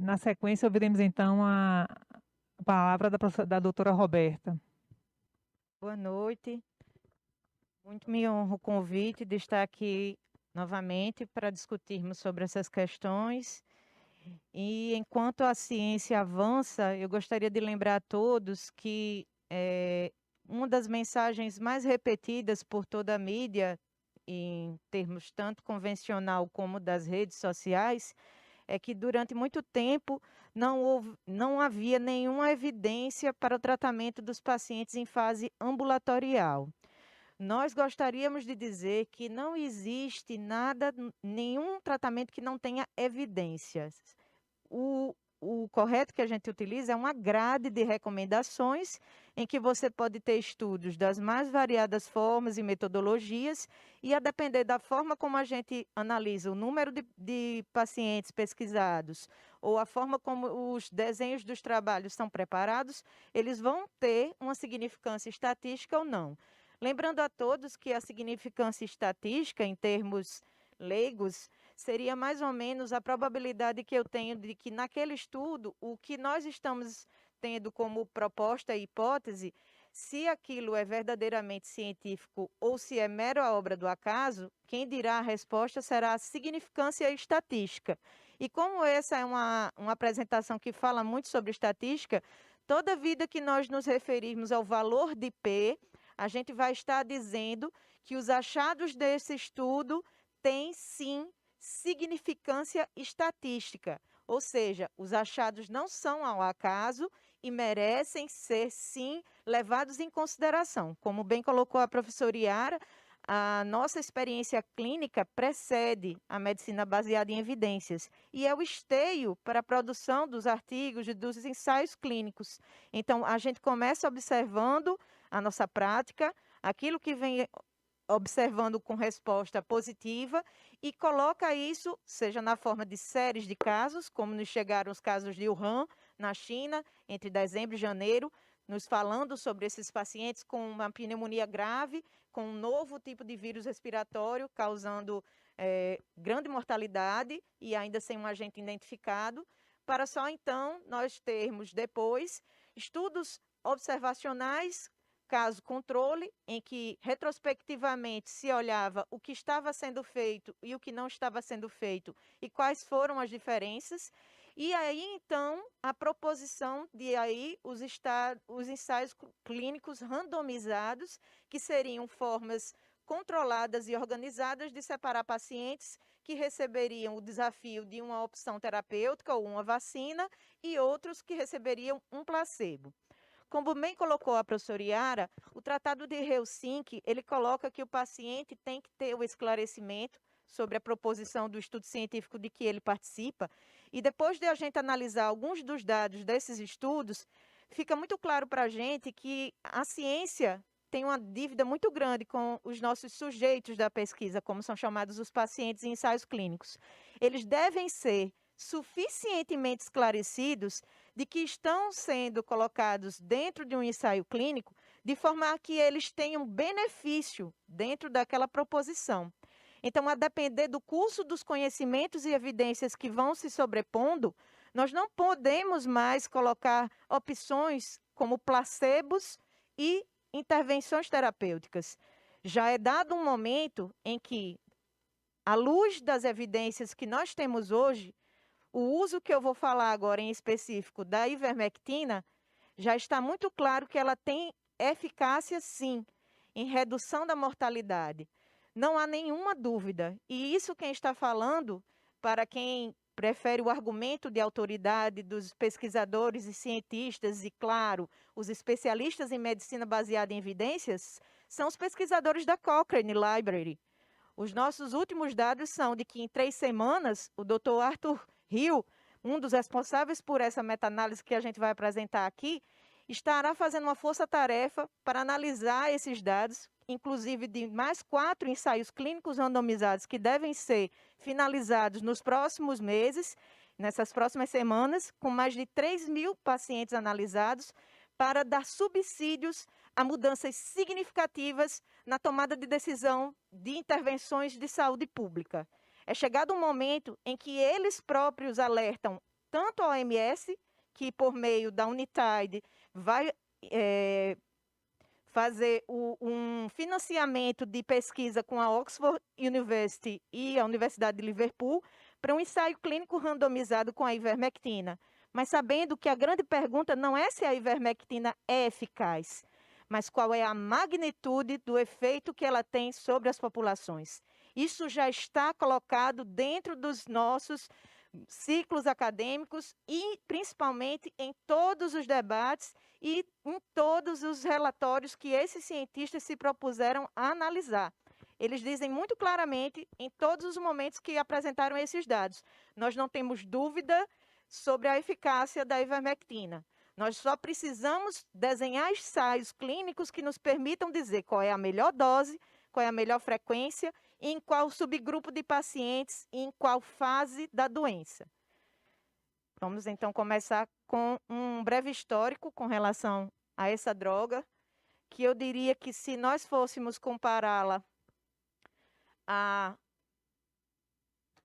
Na sequência, ouviremos então a palavra da doutora Roberta. Boa noite. Muito me honra o convite de estar aqui novamente para discutirmos sobre essas questões. E enquanto a ciência avança, eu gostaria de lembrar a todos que uma das mensagens mais repetidas por toda a mídia, em termos tanto convencional como das redes sociais, é que durante muito tempo não havia nenhuma evidência para o tratamento dos pacientes em fase ambulatorial. Nós gostaríamos de dizer que não existe nada, nenhum tratamento que não tenha evidências. O correto que a gente utiliza é uma grade de recomendações em que você pode ter estudos das mais variadas formas e metodologias, e a depender da forma como a gente analisa o número de pacientes pesquisados ou a forma como os desenhos dos trabalhos são preparados, eles vão ter uma significância estatística ou não. Lembrando a todos que a significância estatística, em termos leigos, seria mais ou menos a probabilidade que eu tenho de que naquele estudo, o que nós estamos tendo como proposta e hipótese, se aquilo é verdadeiramente científico ou se é mera obra do acaso, quem dirá a resposta será a significância estatística. E como essa é uma apresentação que fala muito sobre estatística, toda vida que nós nos referirmos ao valor de P, a gente vai estar dizendo que os achados desse estudo têm sim significância estatística, ou seja, os achados não são ao acaso e merecem ser, sim, levados em consideração. Como bem colocou a professora Yara, a nossa experiência clínica precede a medicina baseada em evidências e é o esteio para a produção dos artigos e dos ensaios clínicos. Então, a gente começa observando a nossa prática, aquilo que vem observando com resposta positiva e coloca isso, seja na forma de séries de casos, como nos chegaram os casos de Wuhan, na China, entre dezembro e janeiro, nos falando sobre esses pacientes com uma pneumonia grave, com um novo tipo de vírus respiratório, causando grande mortalidade e ainda sem um agente identificado, para só então nós termos depois estudos observacionais, caso controle, em que retrospectivamente se olhava o que estava sendo feito e o que não estava sendo feito e quais foram as diferenças. E aí, então, a proposição de aí os ensaios clínicos randomizados, que seriam formas controladas e organizadas de separar pacientes que receberiam o desafio de uma opção terapêutica ou uma vacina e outros que receberiam um placebo. Como bem colocou a professora Yara, o Tratado de Helsinki, ele coloca que o paciente tem que ter o esclarecimento sobre a proposição do estudo científico de que ele participa, e depois de a gente analisar alguns dos dados desses estudos, fica muito claro para a gente que a ciência tem uma dívida muito grande com os nossos sujeitos da pesquisa, como são chamados os pacientes em ensaios clínicos. Eles devem ser suficientemente esclarecidos de que estão sendo colocados dentro de um ensaio clínico, de forma a que eles tenham benefício dentro daquela proposição. Então, a depender do curso dos conhecimentos e evidências que vão se sobrepondo, nós não podemos mais colocar opções como placebos e intervenções terapêuticas. Já é dado um momento em que, à luz das evidências que nós temos hoje, o uso que eu vou falar agora em específico da ivermectina, já está muito claro que ela tem eficácia, sim, em redução da mortalidade. Não há nenhuma dúvida. E isso quem está falando, para quem prefere o argumento de autoridade dos pesquisadores e cientistas, e, claro, os especialistas em medicina baseada em evidências, são os pesquisadores da Cochrane Library. Os nossos últimos dados são de que em 3 semanas, o Dr. Arthur Hill, um dos responsáveis por essa meta-análise que a gente vai apresentar aqui, estará fazendo uma força-tarefa para analisar esses dados, inclusive de mais 4 ensaios clínicos randomizados que devem ser finalizados nos próximos meses, nessas próximas semanas, com mais de 3.000 pacientes analisados, para dar subsídios a mudanças significativas na tomada de decisão de intervenções de saúde pública. É chegado um momento em que eles próprios alertam tanto a OMS, que por meio da UNITAID vai fazer um financiamento de pesquisa com a Oxford University e a Universidade de Liverpool para um ensaio clínico randomizado com a ivermectina. Mas sabendo que a grande pergunta não é se a ivermectina é eficaz, mas qual é a magnitude do efeito que ela tem sobre as populações. Isso já está colocado dentro dos nossos ciclos acadêmicos e, principalmente, em todos os debates e em todos os relatórios que esses cientistas se propuseram a analisar. Eles dizem muito claramente, em todos os momentos que apresentaram esses dados, nós não temos dúvida sobre a eficácia da ivermectina. Nós só precisamos desenhar ensaios clínicos que nos permitam dizer qual é a melhor dose, qual é a melhor frequência, em qual subgrupo de pacientes e em qual fase da doença. Vamos então começar com um breve histórico com relação a essa droga, que eu diria que se nós fôssemos compará-la à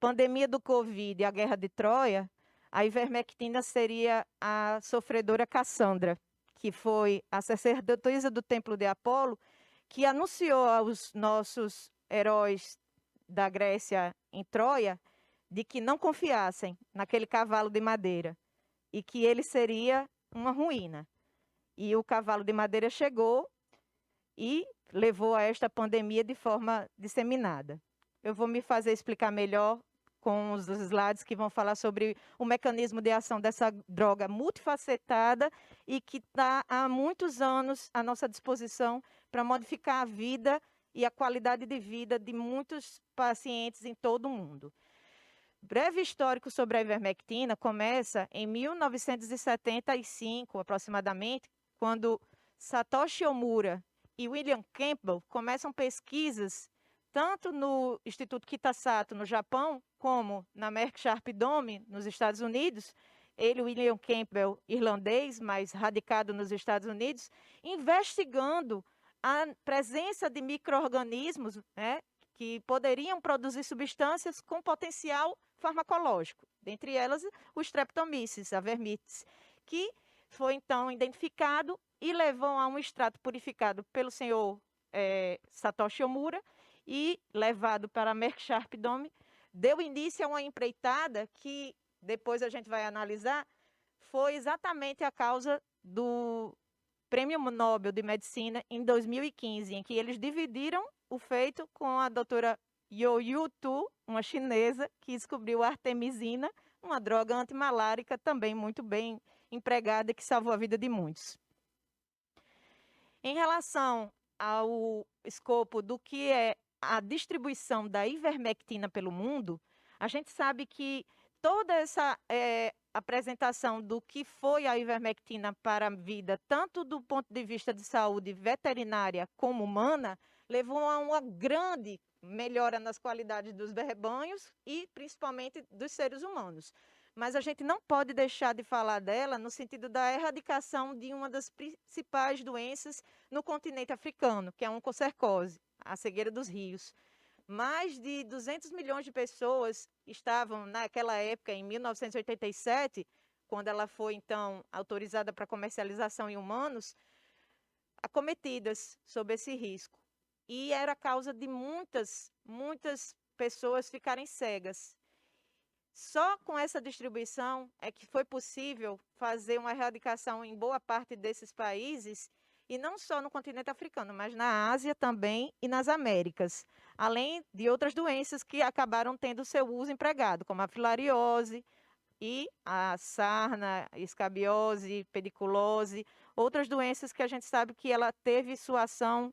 pandemia do Covid e à Guerra de Troia, a ivermectina seria a sofredora Cassandra, que foi a sacerdotisa do Templo de Apolo, que anunciou aos nossos heróis da Grécia em Troia de que não confiassem naquele cavalo de madeira e que ele seria uma ruína. E o cavalo de madeira chegou e levou a esta pandemia de forma disseminada. Eu vou me fazer explicar melhor com os slides que vão falar sobre o mecanismo de ação dessa droga multifacetada e que está há muitos anos à nossa disposição para modificar a vida e a qualidade de vida de muitos pacientes em todo o mundo. Breve histórico sobre a ivermectina começa em 1975, aproximadamente, quando Satoshi Omura e William Campbell começam pesquisas tanto no Instituto Kitasato, no Japão, como na Merck Sharp Dome, nos Estados Unidos. Ele, William Campbell, irlandês, mas radicado nos Estados Unidos, investigando a presença de micro-organismos, né, que poderiam produzir substâncias com potencial farmacológico, dentre elas o Streptomyces, a vermites, que foi então identificado e levou a um extrato purificado pelo senhor Satoshi Omura e levado para a Merck Sharp Dome, deu início a uma empreitada que depois a gente vai analisar, foi exatamente a causa do Prêmio Nobel de Medicina em 2015, em que eles dividiram o feito com a doutora You Tu, uma chinesa, que descobriu a artemisina, uma droga antimalárica também muito bem empregada e que salvou a vida de muitos. Em relação ao escopo do que é a distribuição da ivermectina pelo mundo, a gente sabe que toda essa apresentação do que foi a ivermectina para a vida, tanto do ponto de vista de saúde veterinária como humana, levou a uma grande melhora nas qualidades dos rebanhos e principalmente dos seres humanos. Mas a gente não pode deixar de falar dela no sentido da erradicação de uma das principais doenças no continente africano, que é a oncocercose, a cegueira dos rios. Mais de 200 milhões de pessoas estavam, naquela época, em 1987, quando ela foi, então, autorizada para comercialização em humanos, acometidas sob esse risco. E era a causa de muitas pessoas ficarem cegas. Só com essa distribuição é que foi possível fazer uma erradicação em boa parte desses países, e não só no continente africano, mas na Ásia também e nas Américas, além de outras doenças que acabaram tendo seu uso empregado, como a filariose e a sarna, escabiose, pediculose, outras doenças que a gente sabe que ela teve sua ação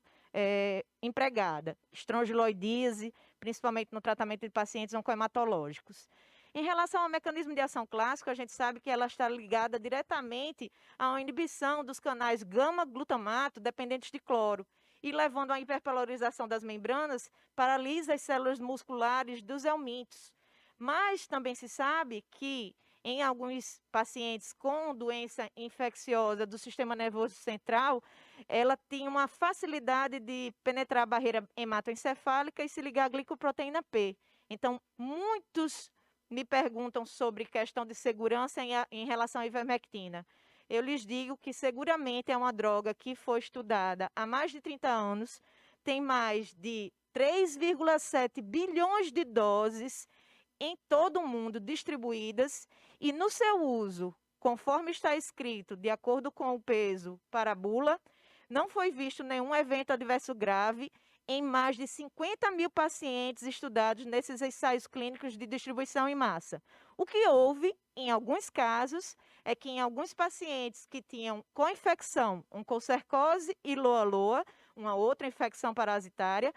empregada, estrongiloidíase, principalmente no tratamento de pacientes oncohematológicos. Em relação ao mecanismo de ação clássico, a gente sabe que ela está ligada diretamente à inibição dos canais gama-glutamato dependentes de cloro e levando à hiperpolarização das membranas, paralisa as células musculares dos helmintos. Mas também se sabe que em alguns pacientes com doença infecciosa do sistema nervoso central, ela tem uma facilidade de penetrar a barreira hematoencefálica e se ligar à glicoproteína P. Então, muitos me perguntam sobre questão de segurança em relação à ivermectina. Eu lhes digo que seguramente é uma droga que foi estudada há mais de 30 anos, tem mais de 3,7 bilhões de doses em todo o mundo distribuídas, e no seu uso, conforme está escrito, de acordo com o peso para a bula, não foi visto nenhum evento adverso grave em mais de 50 mil pacientes estudados nesses ensaios clínicos de distribuição em massa. O que houve, em alguns casos, é que em alguns pacientes que tinham co-infecção, oncocercose e loa-loa, uma outra infecção parasitária,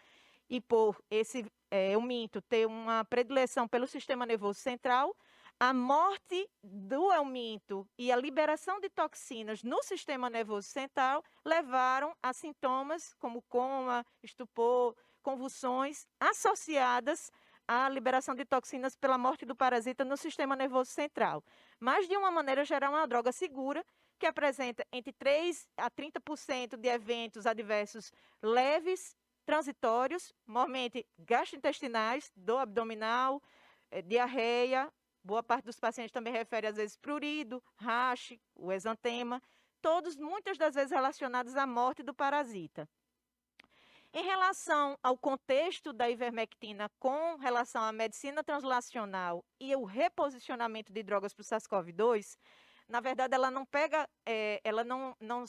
e por esse euminto ter uma predileção pelo sistema nervoso central, a morte do euminto e a liberação de toxinas no sistema nervoso central levaram a sintomas como coma, estupor, convulsões associadas à liberação de toxinas pela morte do parasita no sistema nervoso central. Mas, de uma maneira geral, é uma droga segura que apresenta entre 3 a 30% de eventos adversos leves, transitórios, normalmente gastrointestinais, dor abdominal, diarreia. Boa parte dos pacientes também refere, às vezes, prurido, rache, o exantema, todos, muitas das vezes, relacionados à morte do parasita. Em relação ao contexto da ivermectina com relação à medicina translacional e o reposicionamento de drogas para o SARS-CoV-2, na verdade, ela não pega, ela não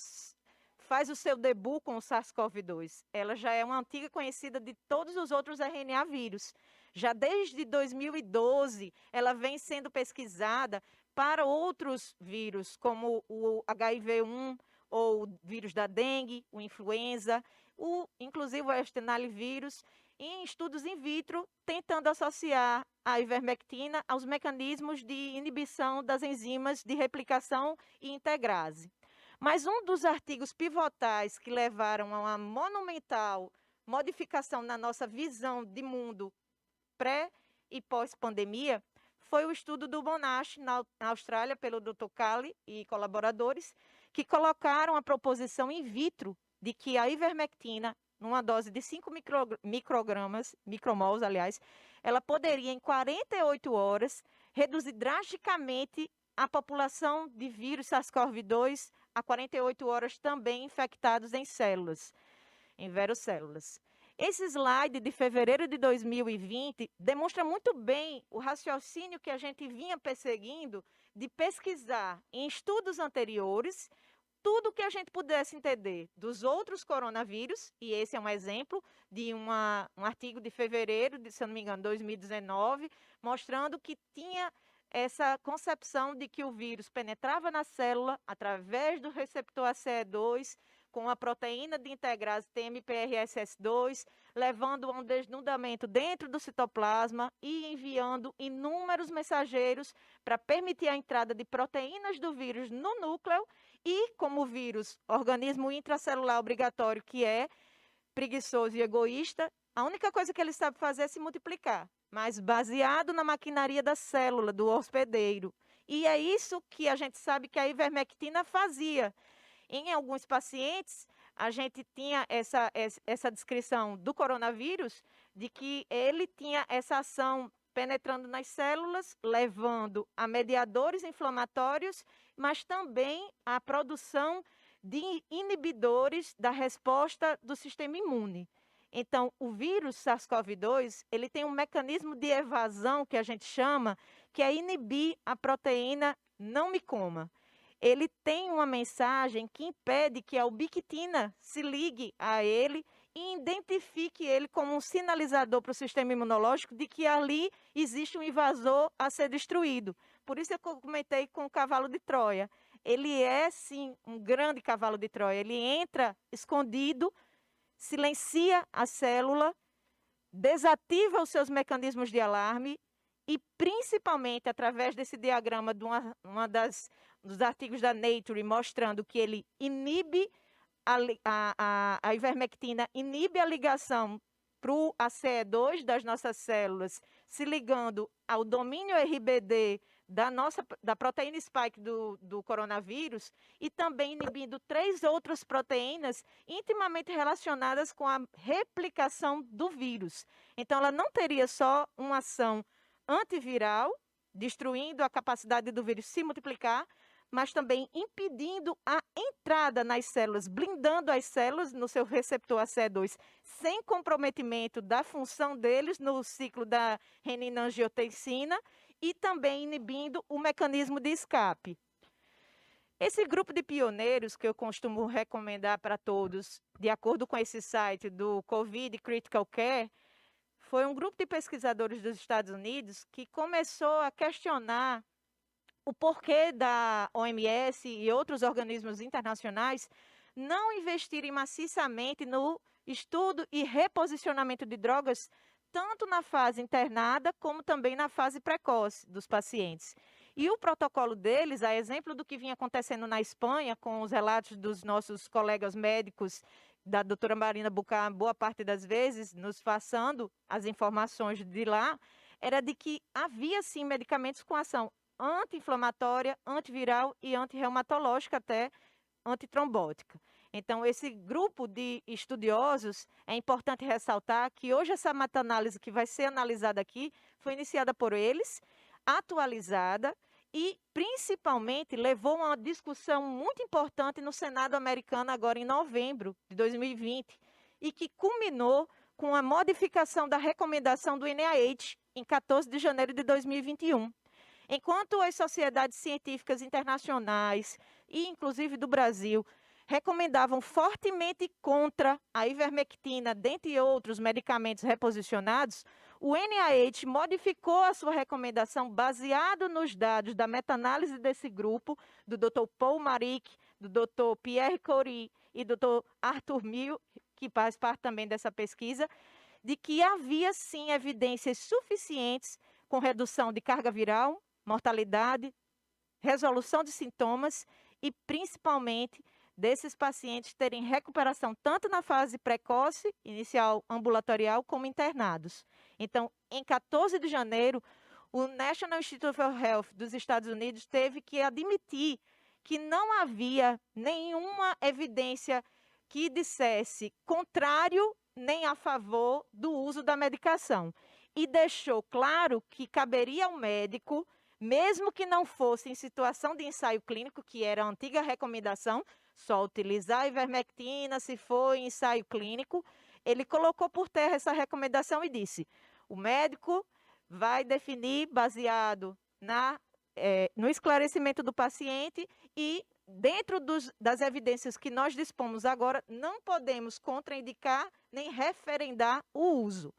faz o seu debut com o SARS-CoV-2. Ela já é uma antiga conhecida de todos os outros RNA vírus. Já desde 2012, ela vem sendo pesquisada para outros vírus, como o HIV-1, ou o vírus da dengue, o influenza, inclusive o estenalivírus, em estudos in vitro, tentando associar a ivermectina aos mecanismos de inibição das enzimas de replicação e integrase. Mas um dos artigos pivotais que levaram a uma monumental modificação na nossa visão de mundo pré e pós-pandemia foi o estudo do Monash na Austrália, pelo Dr. Cali e colaboradores, que colocaram a proposição in vitro de que a ivermectina, numa dose de 5 micromols, ela poderia, em 48 horas, reduzir drasticamente a população de vírus SARS-CoV-2 a 48 horas também infectados em células, em verocélulas. Esse slide de fevereiro de 2020 demonstra muito bem o raciocínio que a gente vinha perseguindo de pesquisar em estudos anteriores tudo o que a gente pudesse entender dos outros coronavírus, e esse é um exemplo de um artigo de fevereiro, se eu não me engano, 2019, mostrando que tinha essa concepção de que o vírus penetrava na célula através do receptor ACE2, com a proteína de integrase TMPRSS2, levando a um desnudamento dentro do citoplasma e enviando inúmeros mensageiros para permitir a entrada de proteínas do vírus no núcleo e, como o vírus, organismo intracelular obrigatório, que é preguiçoso e egoísta, a única coisa que ele sabe fazer é se multiplicar, mas baseado na maquinaria da célula, do hospedeiro. E é isso que a gente sabe que a ivermectina fazia. Em alguns pacientes, a gente tinha essa descrição do coronavírus, de que ele tinha essa ação penetrando nas células, levando a mediadores inflamatórios, mas também a produção de inibidores da resposta do sistema imune. Então, o vírus SARS-CoV-2, ele tem um mecanismo de evasão, que a gente chama, que é inibir a proteína não me coma. Ele tem uma mensagem que impede que a ubiquitina se ligue a ele e identifique ele como um sinalizador para o sistema imunológico de que ali existe um invasor a ser destruído. Por isso eu comentei com o cavalo de Troia. Ele é, sim, um grande cavalo de Troia. Ele entra escondido, silencia a célula, desativa os seus mecanismos de alarme e, principalmente, através desse diagrama de dos artigos da Nature, mostrando que ele inibe a ivermectina, inibe a ligação para o ACE2 das nossas células, se ligando ao domínio RBD da proteína spike do coronavírus e também inibindo 3 outras proteínas intimamente relacionadas com a replicação do vírus. Então, ela não teria só uma ação antiviral, destruindo a capacidade do vírus se multiplicar, mas também impedindo a entrada nas células, blindando as células no seu receptor ACE2, sem comprometimento da função deles no ciclo da renina-angiotensina e também inibindo o mecanismo de escape. Esse grupo de pioneiros que eu costumo recomendar para todos, de acordo com esse site do COVID Critical Care, foi um grupo de pesquisadores dos Estados Unidos que começou a questionar o porquê da OMS e outros organismos internacionais não investirem maciçamente no estudo e reposicionamento de drogas, tanto na fase internada como também na fase precoce dos pacientes. E o protocolo deles, a exemplo do que vinha acontecendo na Espanha, com os relatos dos nossos colegas médicos, da doutora Marina Bucar, boa parte das vezes, nos passando as informações de lá, era de que havia sim medicamentos com ação anti-inflamatória, antiviral e antirreumatológica, até antitrombótica. Então, esse grupo de estudiosos, é importante ressaltar que hoje essa meta-análise que vai ser analisada aqui foi iniciada por eles, atualizada e, principalmente, levou a uma discussão muito importante no Senado americano agora em novembro de 2020 e que culminou com a modificação da recomendação do NIH em 14 de janeiro de 2021. Enquanto as sociedades científicas internacionais e inclusive do Brasil recomendavam fortemente contra a ivermectina, dentre outros medicamentos reposicionados, o NIH modificou a sua recomendação baseado nos dados da meta-análise desse grupo, do Dr. Paul Marik, do Dr. Pierre Kory e do Dr. Arthur Mil, que faz parte também dessa pesquisa, de que havia sim evidências suficientes com redução de carga viral, mortalidade, resolução de sintomas e, principalmente, desses pacientes terem recuperação tanto na fase precoce, inicial ambulatorial, como internados. Então, em 14 de janeiro, o National Institute of Health dos Estados Unidos teve que admitir que não havia nenhuma evidência que dissesse contrário nem a favor do uso da medicação. E deixou claro que caberia ao médico, mesmo que não fosse em situação de ensaio clínico, que era a antiga recomendação, só utilizar a ivermectina se for em ensaio clínico, ele colocou por terra essa recomendação e disse: o médico vai definir baseado no esclarecimento do paciente e dentro das evidências que nós dispomos agora, não podemos contraindicar nem referendar o uso.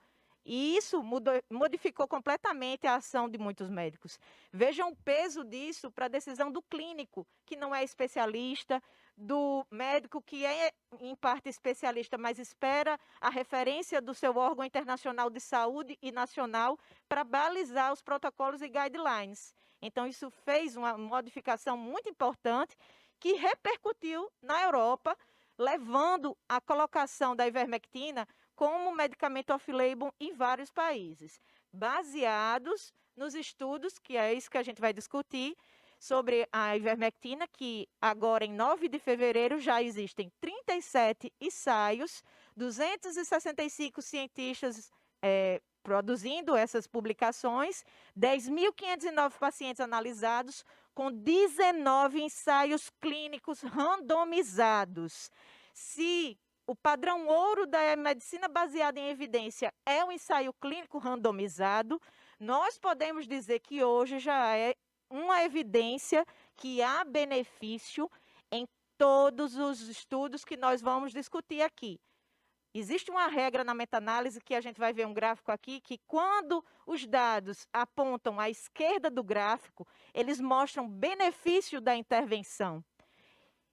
E isso modificou completamente a ação de muitos médicos. Vejam o peso disso para a decisão do clínico, que não é especialista, do médico que é, em parte, especialista, mas espera a referência do seu órgão internacional de saúde e nacional para balizar os protocolos e guidelines. Então, isso fez uma modificação muito importante que repercutiu na Europa, levando a colocação da ivermectina como medicamento off-label em vários países, baseados nos estudos, que é isso que a gente vai discutir, sobre a ivermectina, que agora, em 9 de fevereiro, já existem 37 ensaios, 265 cientistas produzindo essas publicações, 10.509 pacientes analisados, com 19 ensaios clínicos randomizados. Se o padrão ouro da medicina baseada em evidência é um ensaio clínico randomizado, nós podemos dizer que hoje já é uma evidência que há benefício em todos os estudos que nós vamos discutir aqui. Existe uma regra na meta-análise, que a gente vai ver um gráfico aqui, que quando os dados apontam à esquerda do gráfico, eles mostram benefício da intervenção.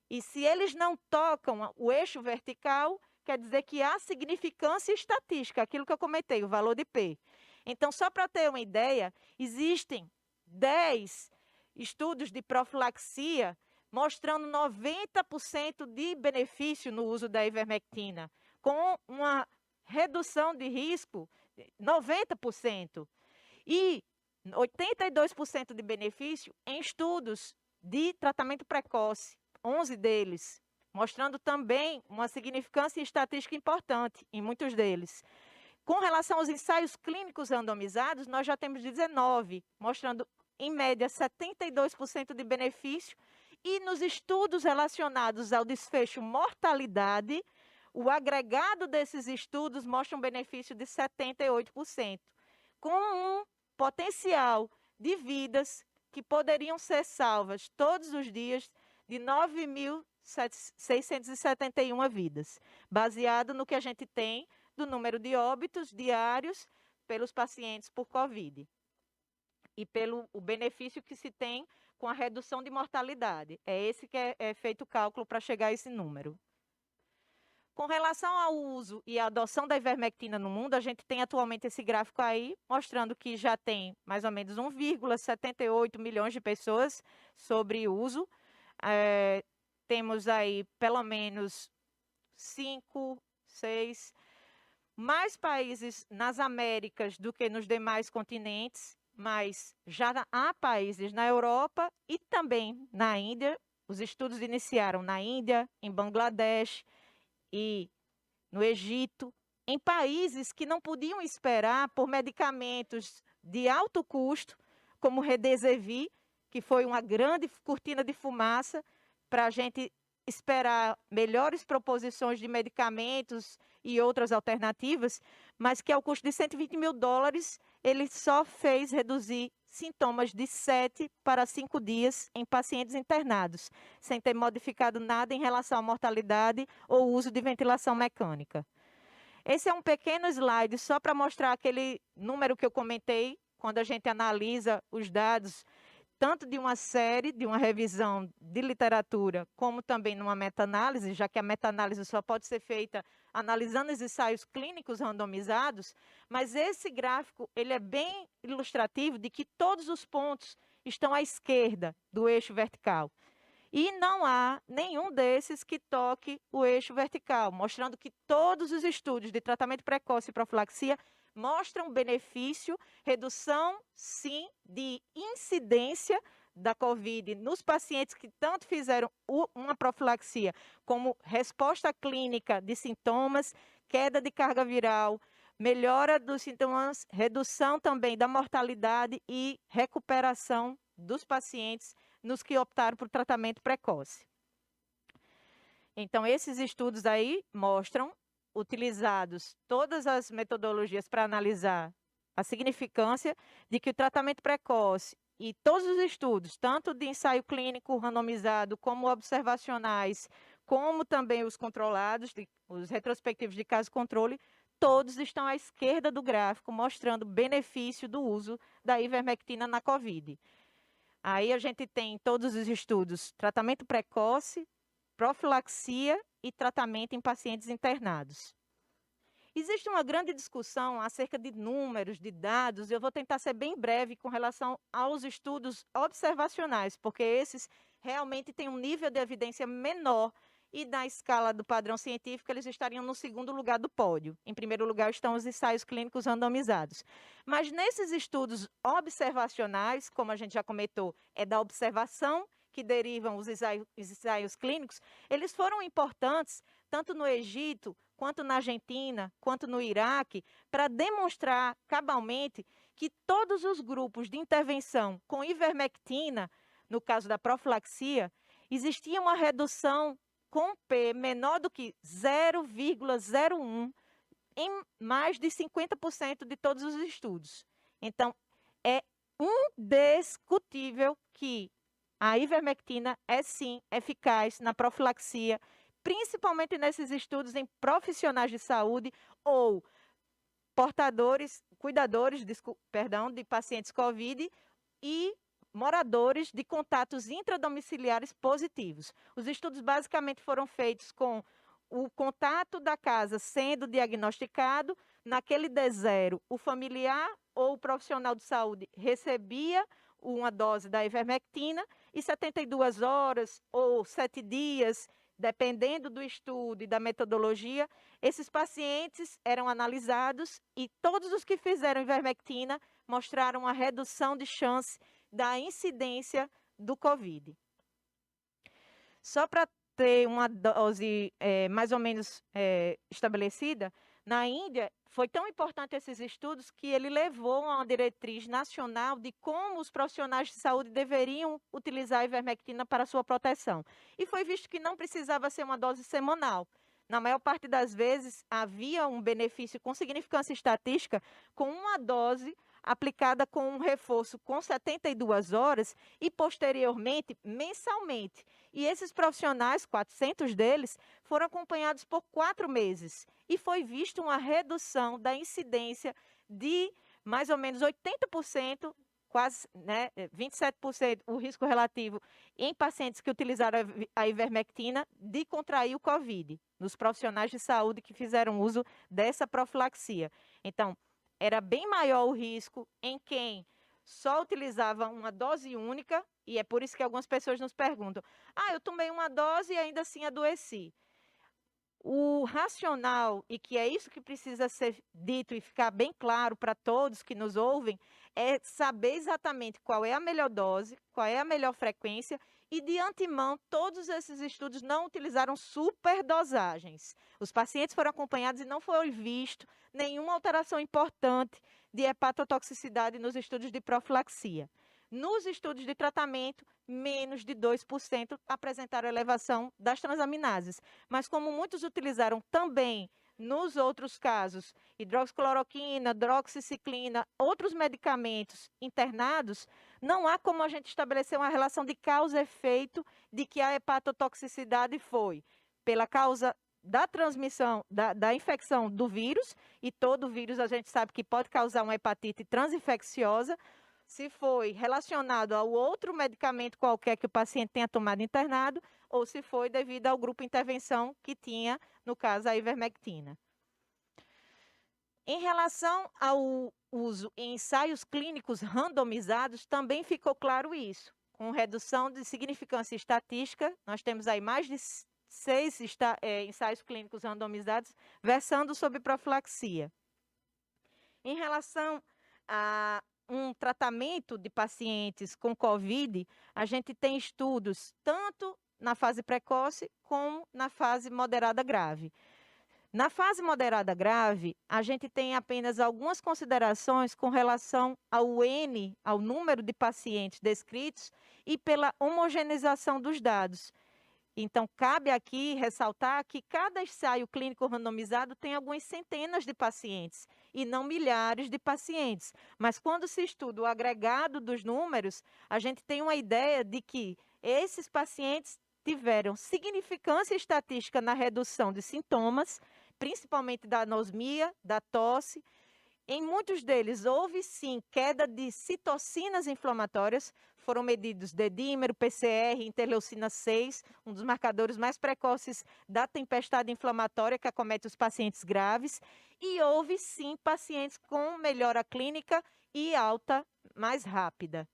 E se eles não tocam o eixo vertical, quer dizer que há significância estatística, aquilo que eu comentei, o valor de P. Então, só para ter uma ideia, existem 10 estudos de profilaxia mostrando 90% de benefício no uso da ivermectina, com uma redução de risco de 90%. E 82% de benefício em estudos de tratamento precoce. 11 deles, mostrando também uma significância estatística importante em muitos deles. Com relação aos ensaios clínicos randomizados, nós já temos 19, mostrando em média, 72% de benefício, e nos estudos relacionados ao desfecho mortalidade, o agregado desses estudos mostra um benefício de 78%, com um potencial de vidas que poderiam ser salvas todos os dias de 9.671 vidas, baseado no que a gente tem do número de óbitos diários pelos pacientes por Covid e pelo o benefício que se tem com a redução de mortalidade. É esse que é feito o cálculo para chegar a esse número. Com relação ao uso e à adoção da ivermectina no mundo, a gente tem atualmente esse gráfico aí, mostrando que já tem mais ou menos 1,78 milhões de pessoas sobre uso. Temos aí pelo menos 5, 6, mais países nas Américas do que nos demais continentes, mas já há países na Europa e também na Índia. Os estudos iniciaram na Índia, em Bangladesh e no Egito, em países que não podiam esperar por medicamentos de alto custo, como o Redesivir, que foi uma grande cortina de fumaça para a gente esperar melhores proposições de medicamentos e outras alternativas, mas que ao custo de 120 mil dólares, ele só fez reduzir sintomas de 7 para 5 dias em pacientes internados, sem ter modificado nada em relação à mortalidade ou uso de ventilação mecânica. Esse é um pequeno slide só para mostrar aquele número que eu comentei, quando a gente analisa os dados tanto de uma série, de uma revisão de literatura, como também numa meta-análise, já que a meta-análise só pode ser feita analisando os ensaios clínicos randomizados, mas esse gráfico ele é bem ilustrativo de que todos os pontos estão à esquerda do eixo vertical. E não há nenhum desses que toque o eixo vertical, mostrando que todos os estudos de tratamento precoce e profilaxia mostram benefício, redução, sim, de incidência da COVID nos pacientes que tanto fizeram uma profilaxia, como resposta clínica de sintomas, queda de carga viral, melhora dos sintomas, redução também da mortalidade e recuperação dos pacientes nos que optaram por tratamento precoce. Então, esses estudos aí mostram utilizados todas as metodologias para analisar a significância de que o tratamento precoce e todos os estudos, tanto de ensaio clínico randomizado, como observacionais, como também os controlados, os retrospectivos de caso controle, todos estão à esquerda do gráfico, mostrando o benefício do uso da ivermectina na COVID. Aí a gente tem todos os estudos, tratamento precoce, profilaxia e tratamento em pacientes internados. Existe uma grande discussão acerca de números, de dados, e eu vou tentar ser bem breve com relação aos estudos observacionais, porque esses realmente têm um nível de evidência menor e na escala do padrão científico eles estariam no segundo lugar do pódio. Em primeiro lugar estão os ensaios clínicos randomizados. Mas nesses estudos observacionais, como a gente já comentou, é da observação que derivam os ensaios clínicos, eles foram importantes tanto no Egito, quanto na Argentina, quanto no Iraque, para demonstrar cabalmente que todos os grupos de intervenção com ivermectina, no caso da profilaxia, existia uma redução com P menor do que 0,01 em mais de 50% de todos os estudos. Então, é indiscutível que a ivermectina é sim eficaz na profilaxia, principalmente nesses estudos em profissionais de saúde ou cuidadores de pacientes COVID e moradores de contatos intradomiciliares positivos. Os estudos basicamente foram feitos com o contato da casa sendo diagnosticado, naquele D0, o familiar ou o profissional de saúde recebia uma dose da ivermectina e 72 horas ou 7 dias, dependendo do estudo e da metodologia, esses pacientes eram analisados e todos os que fizeram ivermectina mostraram a redução de chance da incidência do COVID. Só para ter uma dose mais ou menos estabelecida, Na Índia, foi tão importante esses estudos que ele levou a uma diretriz nacional de como os profissionais de saúde deveriam utilizar a ivermectina para sua proteção. E foi visto que não precisava ser uma dose semanal. Na maior parte das vezes, havia um benefício com significância estatística com uma dose aplicada com um reforço com 72 horas e, posteriormente, mensalmente. E esses profissionais, 400 deles, foram acompanhados por 4 meses. E foi visto uma redução da incidência de mais ou menos 80%, quase 27% o risco relativo em pacientes que utilizaram a ivermectina de contrair o COVID, nos profissionais de saúde que fizeram uso dessa profilaxia. Então, era bem maior o risco em quem só utilizava uma dose única, e é por isso que algumas pessoas nos perguntam: eu tomei uma dose e ainda assim adoeci. O racional, e que é isso que precisa ser dito e ficar bem claro para todos que nos ouvem, é saber exatamente qual é a melhor dose, qual é a melhor frequência, e de antemão, todos esses estudos não utilizaram superdosagens. Os pacientes foram acompanhados e não foi visto nenhuma alteração importante de hepatotoxicidade nos estudos de profilaxia. Nos estudos de tratamento, menos de 2% apresentaram elevação das transaminases. Mas como muitos utilizaram também, nos outros casos, hidroxicloroquina, hidroxiciclina, outros medicamentos internados, não há como a gente estabelecer uma relação de causa e efeito de que a hepatotoxicidade foi pela causa da transmissão, da infecção do vírus, e todo vírus a gente sabe que pode causar uma hepatite transinfecciosa, se foi relacionado ao outro medicamento qualquer que o paciente tenha tomado internado, ou se foi devido ao grupo intervenção que tinha, no caso, a ivermectina. Em relação ao uso em ensaios clínicos randomizados, também ficou claro isso. Com redução de significância estatística, nós temos aí mais de 6 ensaios clínicos randomizados versando sobre profilaxia. Em relação a um tratamento de pacientes com COVID, a gente tem estudos tanto na fase precoce como na fase moderada grave. Na fase moderada grave, a gente tem apenas algumas considerações com relação ao N, ao número de pacientes descritos e pela homogeneização dos dados. Então, cabe aqui ressaltar que cada ensaio clínico randomizado tem algumas centenas de pacientes e não milhares de pacientes. Mas quando se estuda o agregado dos números, a gente tem uma ideia de que esses pacientes tiveram significância estatística na redução de sintomas, principalmente da anosmia, da tosse. Em muitos deles, houve sim queda de citocinas inflamatórias, foram medidos dedímero, PCR, interleucina 6, um dos marcadores mais precoces da tempestade inflamatória que acomete os pacientes graves, e houve sim pacientes com melhora clínica e alta mais rápida.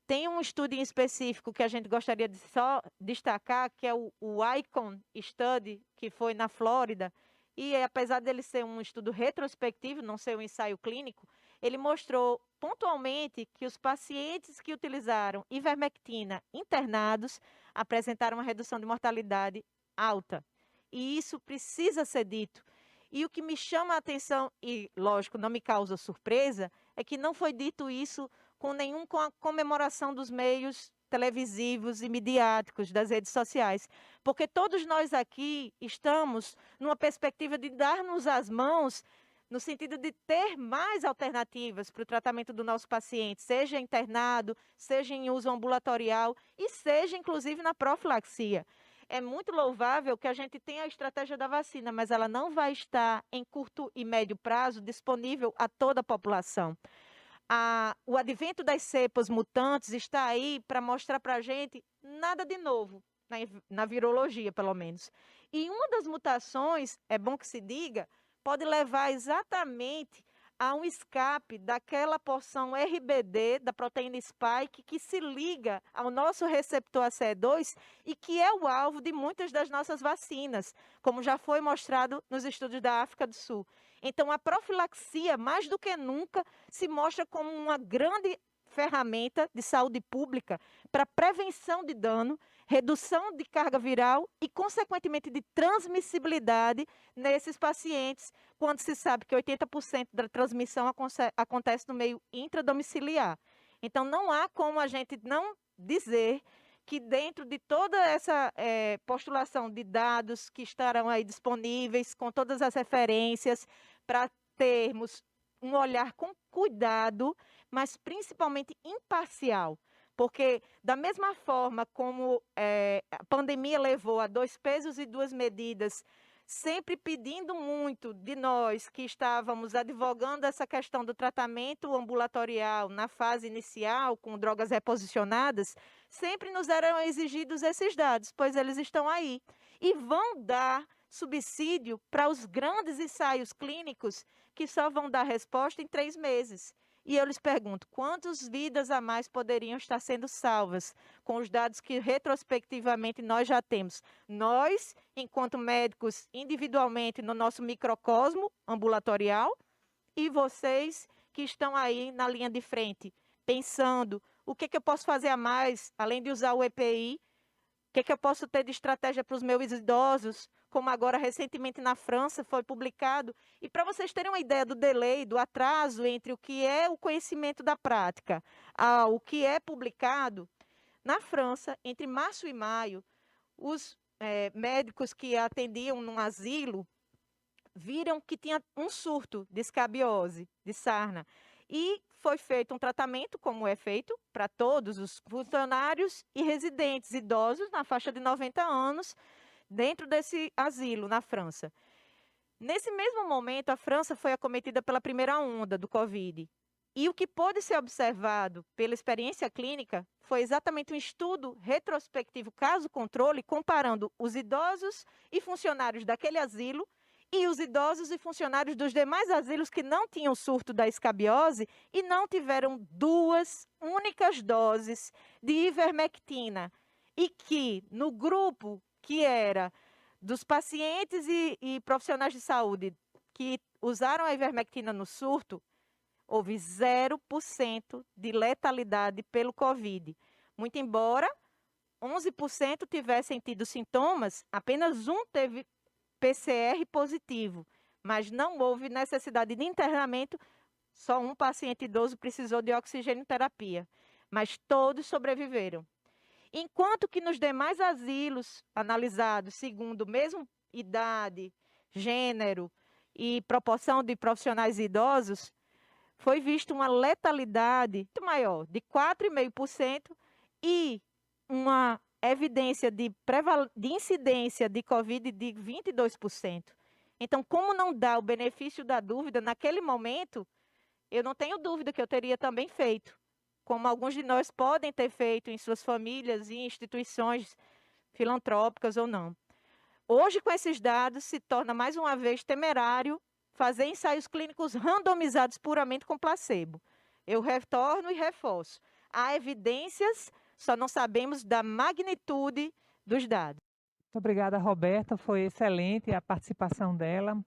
Tem um estudo em específico que a gente gostaria de só destacar, que é o ICON Study, que foi na Flórida, e apesar dele ser um estudo retrospectivo, não ser um ensaio clínico, ele mostrou pontualmente que os pacientes que utilizaram ivermectina internados apresentaram uma redução de mortalidade alta. E isso precisa ser dito. E o que me chama a atenção, e lógico, não me causa surpresa, é que não foi dito isso com nenhuma comemoração dos meios televisivos e midiáticos das redes sociais, porque todos nós aqui estamos numa perspectiva de dar-nos as mãos no sentido de ter mais alternativas para o tratamento do nosso paciente, seja internado, seja em uso ambulatorial e seja inclusive na profilaxia. É muito louvável que a gente tenha a estratégia da vacina, mas ela não vai estar em curto e médio prazo disponível a toda a população. O advento das cepas mutantes está aí para mostrar para a gente nada de novo, na virologia, pelo menos. E uma das mutações, é bom que se diga, pode levar exatamente a um escape daquela porção RBD, da proteína spike, que se liga ao nosso receptor ACE2 e que é o alvo de muitas das nossas vacinas, como já foi mostrado nos estudos da África do Sul. Então, a profilaxia, mais do que nunca, se mostra como uma grande ferramenta de saúde pública para prevenção de dano, redução de carga viral e, consequentemente, de transmissibilidade nesses pacientes, quando se sabe que 80% da transmissão acontece no meio intradomiciliar. Então, não há como a gente não dizer que dentro de toda essa postulação de dados que estarão aí disponíveis, com todas as referências, para termos um olhar com cuidado, mas principalmente imparcial. Porque, da mesma forma como a pandemia levou a 2 pesos e 2 medidas, sempre pedindo muito de nós que estávamos advogando essa questão do tratamento ambulatorial na fase inicial, com drogas reposicionadas, sempre nos eram exigidos esses dados, pois eles estão aí. E vão dar subsídio para os grandes ensaios clínicos que só vão dar resposta em 3 meses. E eu lhes pergunto, quantas vidas a mais poderiam estar sendo salvas com os dados que retrospectivamente nós já temos? Nós, enquanto médicos, individualmente no nosso microcosmo ambulatorial, e vocês que estão aí na linha de frente, pensando o que eu posso fazer a mais, além de usar o EPI, o que eu posso ter de estratégia para os meus idosos, como agora recentemente na França foi publicado. E para vocês terem uma ideia do delay, do atraso entre o que é o conhecimento da prática ao que é publicado, na França, entre março e maio, os médicos que atendiam num asilo viram que tinha um surto de escabiose, de sarna. E foi feito um tratamento, como é feito para todos os funcionários e residentes idosos na faixa de 90 anos, dentro desse asilo na França. Nesse mesmo momento, a França foi acometida pela primeira onda do Covid. E o que pôde ser observado pela experiência clínica foi exatamente um estudo retrospectivo, caso-controle, comparando os idosos e funcionários daquele asilo e os idosos e funcionários dos demais asilos que não tinham surto da escabiose e não tiveram 2 únicas doses de ivermectina. E que, no grupo que era dos pacientes e profissionais de saúde que usaram a ivermectina no surto, houve 0% de letalidade pelo Covid. Muito embora 11% tivessem tido sintomas, apenas um teve PCR positivo, mas não houve necessidade de internamento, só um paciente idoso precisou de oxigenoterapia, mas todos sobreviveram. Enquanto que nos demais asilos analisados segundo mesmo idade, gênero e proporção de profissionais idosos, foi vista uma letalidade muito maior, de 4,5%, e uma evidência de incidência de Covid de 22%. Então, como não dá o benefício da dúvida, naquele momento, eu não tenho dúvida que eu teria também feito, como alguns de nós podem ter feito em suas famílias e instituições filantrópicas ou não. Hoje, com esses dados, se torna mais uma vez temerário fazer ensaios clínicos randomizados puramente com placebo. Eu retorno e reforço. Há evidências, só não sabemos da magnitude dos dados. Muito obrigada, Roberta, foi excelente a participação dela.